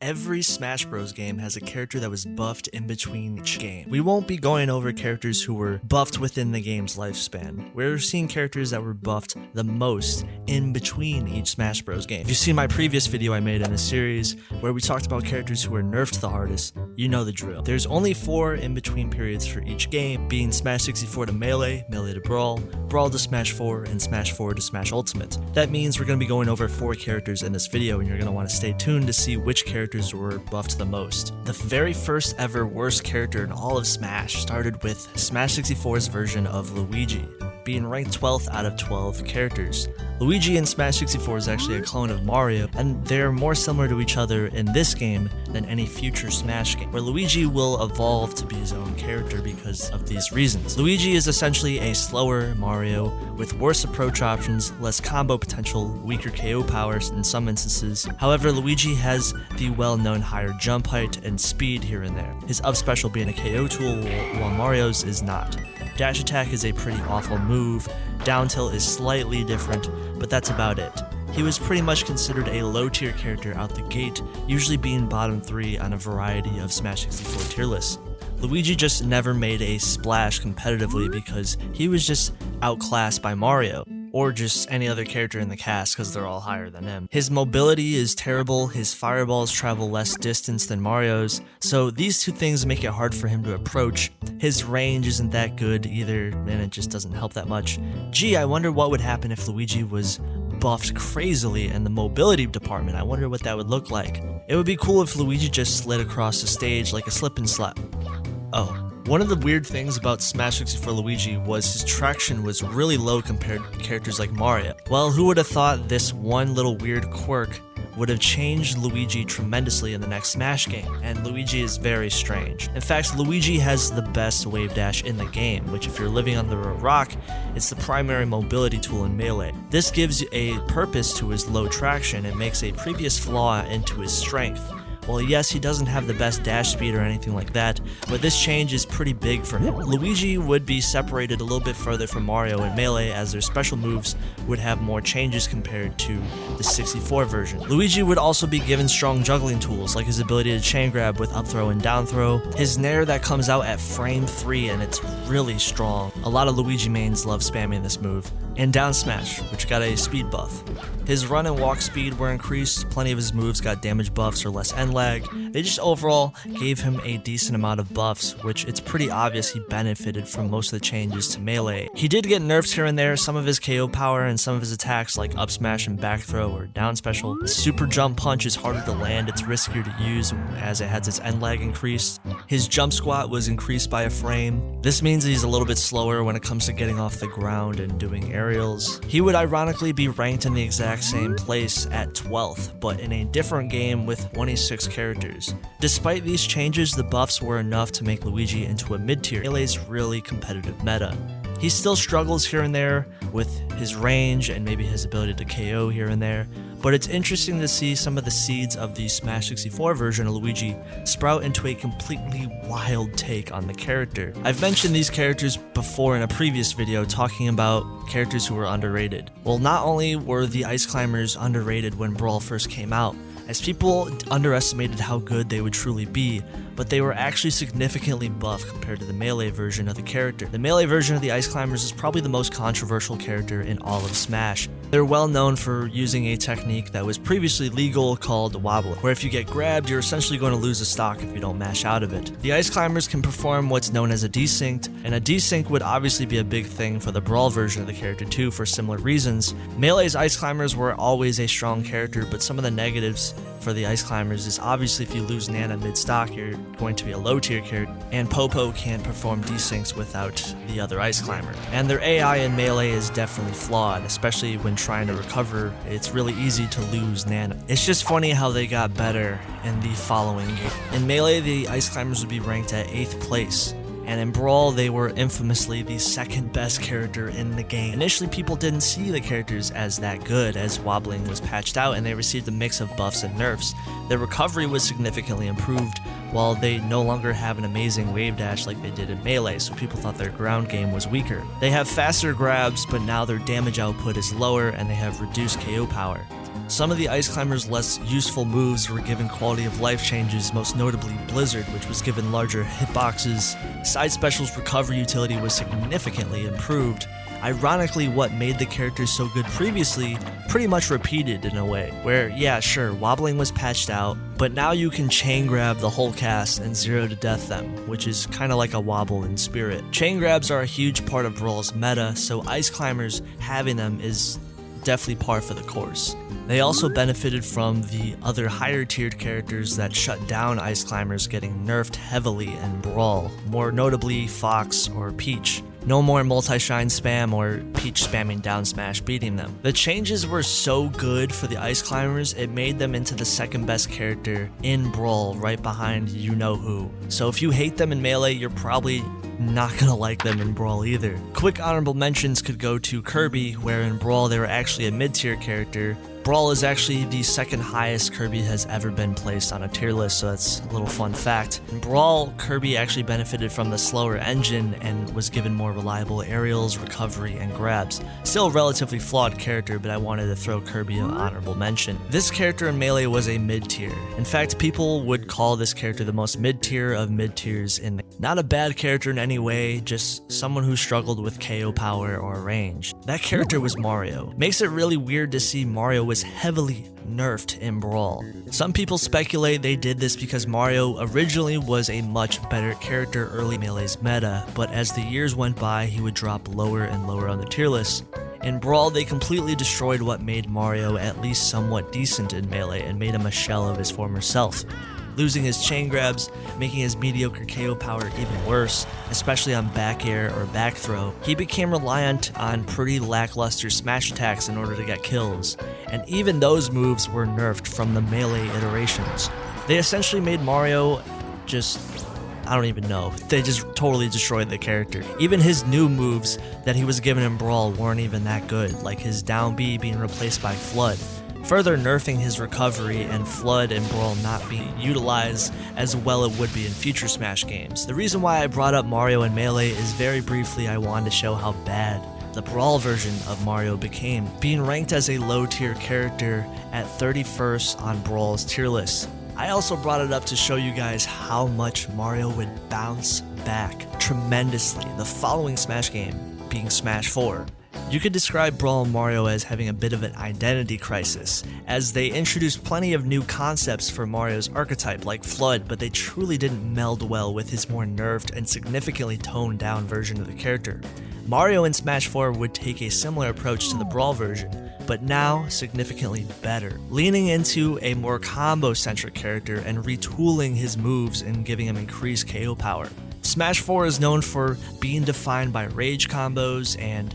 Every Smash Bros game has a character that was buffed in between each game. We won't be going over characters who were buffed within the game's lifespan. We're seeing characters that were buffed the most in between each Smash Bros game. If you've seen my previous video I made in this series, where we talked about characters who were nerfed the hardest, you know the drill. There's only 4 in-between periods for each game, being Smash 64 to Melee, Melee to Brawl, Brawl to Smash 4, and Smash 4 to Smash Ultimate. That means we're going to be going over 4 characters in this video, and you're going to want to stay tuned to see which characters were buffed the most. The very first ever worst character in all of Smash started with Smash 64's version of Luigi, being ranked 12th out of 12 characters. Luigi in Smash 64 is actually a clone of Mario, and they're more similar to each other in this game than any future Smash game, where Luigi will evolve to be his own character because of these reasons. Luigi is essentially a slower Mario with worse approach options, less combo potential, weaker KO powers in some instances. However, Luigi has the well-known higher jump height and speed here and there, his up special being a KO tool while Mario's is not. Dash attack is a pretty awful move, down tilt is slightly different, but that's about it. He was pretty much considered a low tier character out the gate, usually being bottom 3 on a variety of Smash 64 tier lists. Luigi just never made a splash competitively because he was just outclassed by Mario, or just any other character in the cast because they're all higher than him. His mobility is terrible, his fireballs travel less distance than Mario's, so these two things make it hard for him to approach. His range isn't that good either, and it just doesn't help that much. Gee, I wonder what would happen if Luigi was buffed crazily in the mobility department. I wonder what that would look like. It would be cool if Luigi just slid across the stage like a slip and slap. Oh. One of the weird things about Smash 64 Luigi was his traction was really low compared to characters like Mario. Well, who would have thought this one little weird quirk would have changed Luigi tremendously in the next Smash game, and Luigi is very strange. In fact, Luigi has the best wave dash in the game, which if you're living under a rock, it's the primary mobility tool in Melee. This gives a purpose to his low traction and makes a previous flaw into his strength. Well, yes, he doesn't have the best dash speed or anything like that, but this change is pretty big for him. Luigi would be separated a little bit further from Mario in Melee, as their special moves would have more changes compared to the 64 version. Luigi would also be given strong juggling tools, like his ability to chain grab with up throw and down throw, his nair that comes out at frame 3 and it's really strong. A lot of Luigi mains love spamming this move. And down smash, which got a speed buff. His run and walk speed were increased, plenty of his moves got damage buffs or less end lag. They just overall gave him a decent amount of buffs, which it's pretty obvious he benefited from most of the changes to Melee. He did get nerfs here and there, some of his KO power and some of his attacks like up smash and back throw or down special. His super jump punch is harder to land, it's riskier to use as it has its end lag increased. His jump squat was increased by a frame. This means he's a little bit slower when it comes to getting off the ground and doing aerials. He would ironically be ranked in the exact same place at 12th, but in a different game with 26 characters. Despite these changes, the buffs were enough to make Luigi into a mid-tier, Melee's really competitive meta. He still struggles here and there with his range and maybe his ability to KO here and there, but it's interesting to see some of the seeds of the Smash 64 version of Luigi sprout into a completely wild take on the character. I've mentioned these characters before in a previous video talking about characters who were underrated. Well, not only were the Ice Climbers underrated when Brawl first came out, as people underestimated how good they would truly be, but they were actually significantly buffed compared to the Melee version of the character. The Melee version of the Ice Climbers is probably the most controversial character in all of Smash. They're well known for using a technique that was previously legal called wobbling, where if you get grabbed, you're essentially going to lose a stock if you don't mash out of it. The Ice Climbers can perform what's known as a desync, and a desync would obviously be a big thing for the Brawl version of the character too for similar reasons. Melee's Ice Climbers were always a strong character, but some of the negatives for the Ice Climbers is obviously if you lose Nana mid-stock, you're going to be a low tier character, and Popo can't perform desyncs without the other Ice Climber. And their AI in Melee is definitely flawed, especially when trying to recover. It's really easy to lose Nana. It's just funny how they got better in the following game. In Melee, the Ice Climbers would be ranked at 8th place. And in Brawl, they were infamously the second best character in the game. Initially, people didn't see the characters as that good as wobbling was patched out and they received a mix of buffs and nerfs. Their recovery was significantly improved, while they no longer have an amazing wave dash like they did in Melee, so people thought their ground game was weaker. They have faster grabs, but now their damage output is lower and they have reduced KO power. Some of the Ice Climber's less useful moves were given quality of life changes, most notably Blizzard, which was given larger hitboxes. Side Special's recovery utility was significantly improved. Ironically, what made the characters so good previously pretty much repeated in a way, where yeah, sure, wobbling was patched out, but now you can chain grab the whole cast and 0 to death them, which is kinda like a wobble in spirit. Chain grabs are a huge part of Brawl's meta, so Ice Climbers having them is definitely par for the course. They also benefited from the other higher tiered characters that shut down Ice Climbers getting nerfed heavily in Brawl, more notably Fox or Peach. No more multi-shine spam or Peach spamming down smash beating them. The changes were so good for the Ice Climbers, it made them into the second best character in Brawl, right behind you know who. So if you hate them in Melee, you're probably not gonna like them in Brawl either. Quick honorable mentions could go to Kirby, where in Brawl they were actually a mid-tier character. Brawl is actually the second highest Kirby has ever been placed on a tier list, so that's a little fun fact. In Brawl, Kirby actually benefited from the slower engine and was given more reliable aerials, recovery, and grabs. Still a relatively flawed character, but I wanted to throw Kirby an honorable mention. This character in Melee was a mid-tier. In fact, people would call this character the most mid-tier of mid-tiers in the not a bad character in any way, just someone who struggled with KO power or range. That character was Mario. Makes it really weird to see Mario was heavily nerfed in Brawl. Some people speculate they did this because Mario originally was a much better character early Melee's meta, but as the years went by he would drop lower and lower on the tier list. In Brawl, they completely destroyed what made Mario at least somewhat decent in Melee and made him a shell of his former self. Losing his chain grabs, making his mediocre KO power even worse, especially on back air or back throw. He became reliant on pretty lackluster smash attacks in order to get kills, and even those moves were nerfed from the Melee iterations. They essentially made Mario just, I don't even know, they just totally destroyed the character. Even his new moves that he was given in Brawl weren't even that good, like his down B being replaced by Flood, further nerfing his recovery and Flood and Brawl not being utilized as well it would be in future Smash games. The reason why I brought up Mario and Melee is very briefly I wanted to show how bad the Brawl version of Mario became, being ranked as a low tier character at 31st on Brawl's tier list. I also brought it up to show you guys how much Mario would bounce back tremendously the following Smash game, being Smash 4. You could describe Brawl and Mario as having a bit of an identity crisis, as they introduced plenty of new concepts for Mario's archetype like Flood, but they truly didn't meld well with his more nerfed and significantly toned down version of the character. Mario in Smash 4 would take a similar approach to the Brawl version, but now significantly better, leaning into a more combo-centric character and retooling his moves and giving him increased KO power. Smash 4 is known for being defined by rage combos and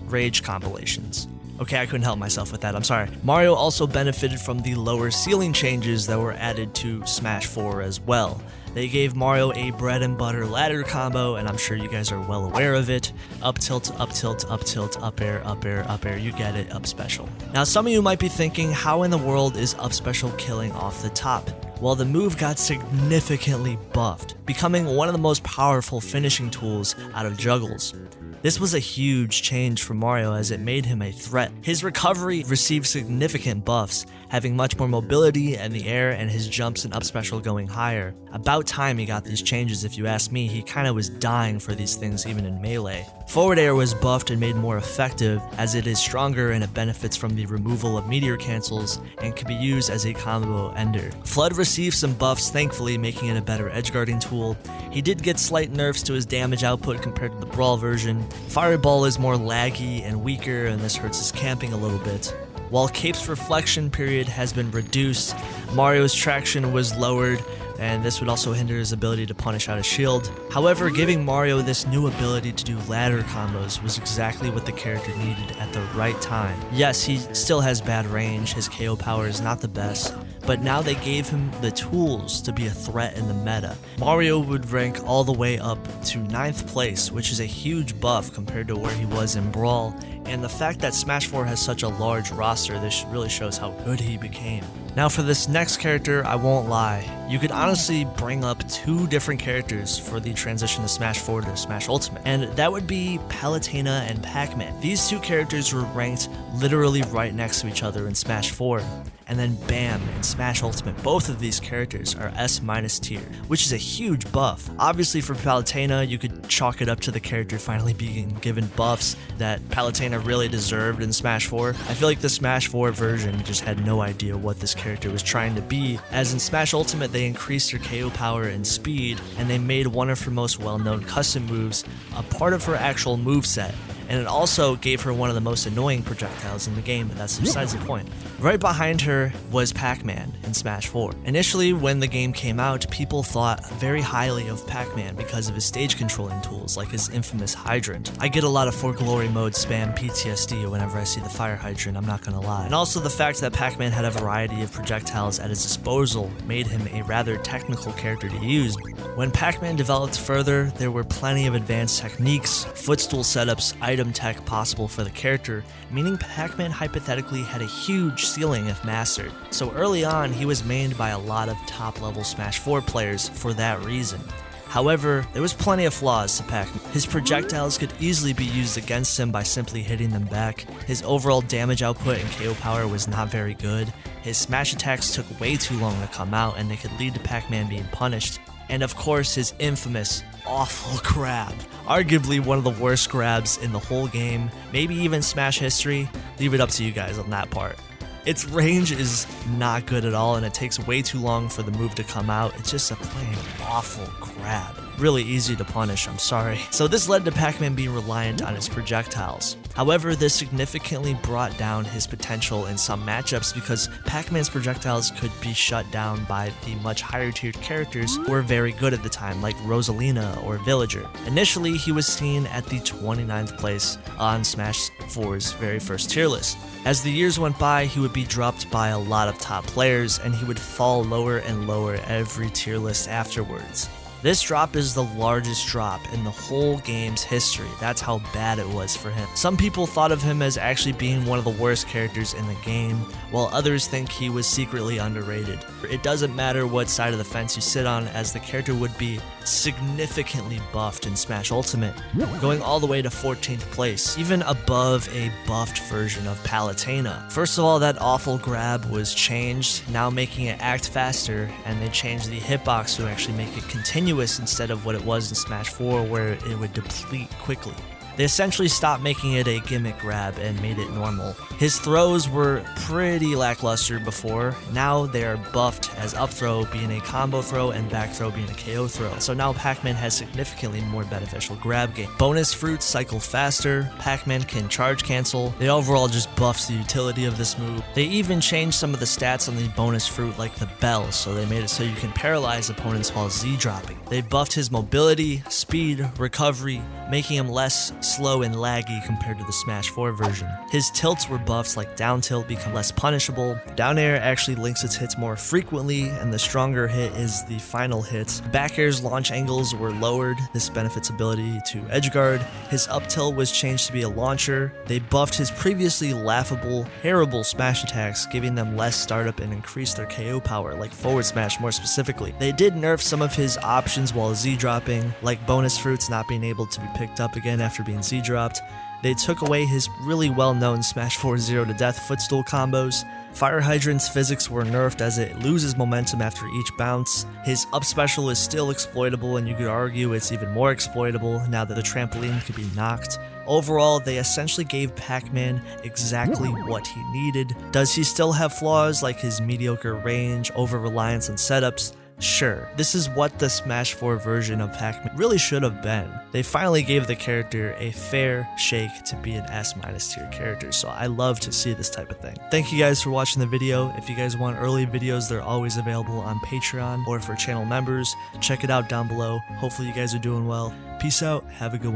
rage compilations. Okay, I couldn't help myself with that, I'm sorry. Mario also benefited from the lower ceiling changes that were added to Smash 4 as well. They gave Mario a bread and butter ladder combo, and I'm sure you guys are well aware of it. Up tilt, up tilt, up tilt, up air, up air, up air, you get it, up special. Now some of you might be thinking, how in the world is up special killing off the top? Well, the move got significantly buffed, becoming one of the most powerful finishing tools out of juggles. This was a huge change for Mario as it made him a threat. His recovery received significant buffs, having much more mobility in the air and his jumps and up special going higher. About time he got these changes if you ask me, he kinda was dying for these things even in Melee. Forward air was buffed and made more effective as it is stronger and it benefits from the removal of meteor cancels and can be used as a combo ender. Flood received some buffs thankfully, making it a better edgeguarding tool. He did get slight nerfs to his damage output compared to the Brawl version. Fireball is more laggy and weaker and this hurts his camping a little bit. While Cape's reflection period has been reduced, Mario's traction was lowered, and this would also hinder his ability to punish out a shield. However, giving Mario this new ability to do ladder combos was exactly what the character needed at the right time. Yes, he still has bad range, his KO power is not the best, but now they gave him the tools to be a threat in the meta. Mario would rank all the way up to 9th place, which is a huge buff compared to where he was in Brawl, and the fact that Smash 4 has such a large roster, this really shows how good he became. Now for this next character, I won't lie, You could honestly bring up 2 different characters for the transition to Smash 4 to Smash Ultimate, and that would be Palutena and PacMan. These 2 characters were ranked literally right next to each other in Smash 4, and then bam, in Smash Ultimate, both of these characters are S- tier, which is a huge buff. Obviously for Palutena, you could chalk it up to the character finally being given buffs that Palutena really deserved in Smash 4. I feel like the Smash 4 version just had no idea what this character was trying to be, as in Smash Ultimate they increased her KO power and speed, and they made one of her most well-known custom moves a part of her actual moveset. And it also gave her one of the most annoying projectiles in the game, but that's besides the point. Right behind her was PacMan in Smash 4. Initially, when the game came out, people thought very highly of PacMan because of his stage controlling tools, like his infamous hydrant. I get a lot of For Glory mode spam PTSD whenever I see the fire hydrant, I'm not gonna lie. And also the fact that PacMan had a variety of projectiles at his disposal made him a rather technical character to use. When PacMan developed further, there were plenty of advanced techniques, footstool setups, item tech possible for the character, meaning PacMan hypothetically had a huge ceiling if mastered. So early on, he was mained by a lot of top-level Smash 4 players for that reason. However, there was plenty of flaws to PacMan. His projectiles could easily be used against him by simply hitting them back. His overall damage output and KO power was not very good. His smash attacks took way too long to come out, and they could lead to PacMan being punished. And of course, his infamous, awful grab. Arguably one of the worst grabs in the whole game, maybe even Smash history. Leave it up to you guys on that part. Its range is not good at all, and it takes way too long for the move to come out. It's just a plain awful grab. Really easy to punish, I'm sorry. So this led to PacMan being reliant on his projectiles. However, this significantly brought down his potential in some matchups because PacMan's projectiles could be shut down by the much higher tiered characters who were very good at the time, like Rosalina or Villager. Initially, he was seen at the 29th place on Smash 4's very first tier list. As the years went by, he would be dropped by a lot of top players, and he would fall lower and lower every tier list afterwards. This drop is the largest drop in the whole game's history. That's how bad it was for him. Some people thought of him as actually being one of the worst characters in the game, while others think he was secretly underrated. It doesn't matter what side of the fence you sit on, as the character would be significantly buffed in Smash Ultimate, going all the way to 14th place, even above a buffed version of Palutena. First of all, that awful grab was changed, now making it act faster, and they changed the hitbox to actually make it continuous instead of what it was in Smash 4 where it would deplete quickly. They essentially stopped making it a gimmick grab and made it normal. His throws were pretty lackluster before, now they are buffed, as up throw being a combo throw and back throw being a KO throw. So now PacMan has significantly more beneficial grab game. Bonus fruits cycle faster, PacMan can charge cancel. They overall just buffs the utility of this move. They even changed some of the stats on the bonus fruit, like the bell, so they made it so you can paralyze opponents while Z dropping. They buffed his mobility, speed, recovery, making him less slow and laggy compared to the Smash 4 version. His tilts were buffs, like down tilt become less punishable. Down air actually links its hits more frequently, and the stronger hit is the final hit. Back air's launch angles were lowered. This benefits ability to edgeguard. His up tilt was changed to be a launcher. They buffed his previously laughable, terrible smash attacks, giving them less startup and increased their KO power, like forward smash more specifically. They did nerf some of his options while Z dropping, like bonus fruits not being able to be picked up again after being Z dropped. They took away his really well-known Smash 4 0 to death footstool combos. Fire Hydrant's physics were nerfed as it loses momentum after each bounce. His up special is still exploitable, and you could argue it's even more exploitable now that the trampoline could be knocked. Overall, they essentially gave PacMan exactly what he needed. Does he still have flaws like his mediocre range, over-reliance on setups? Sure, this is what the Smash 4 version of PacMan really should have been. They finally gave the character a fair shake to be an S- tier character, so I love to see this type of thing. Thank you guys for watching the video. If you guys want early videos, they're always available on Patreon or for channel members. Check it out down below. Hopefully you guys are doing well. Peace out, have a good one.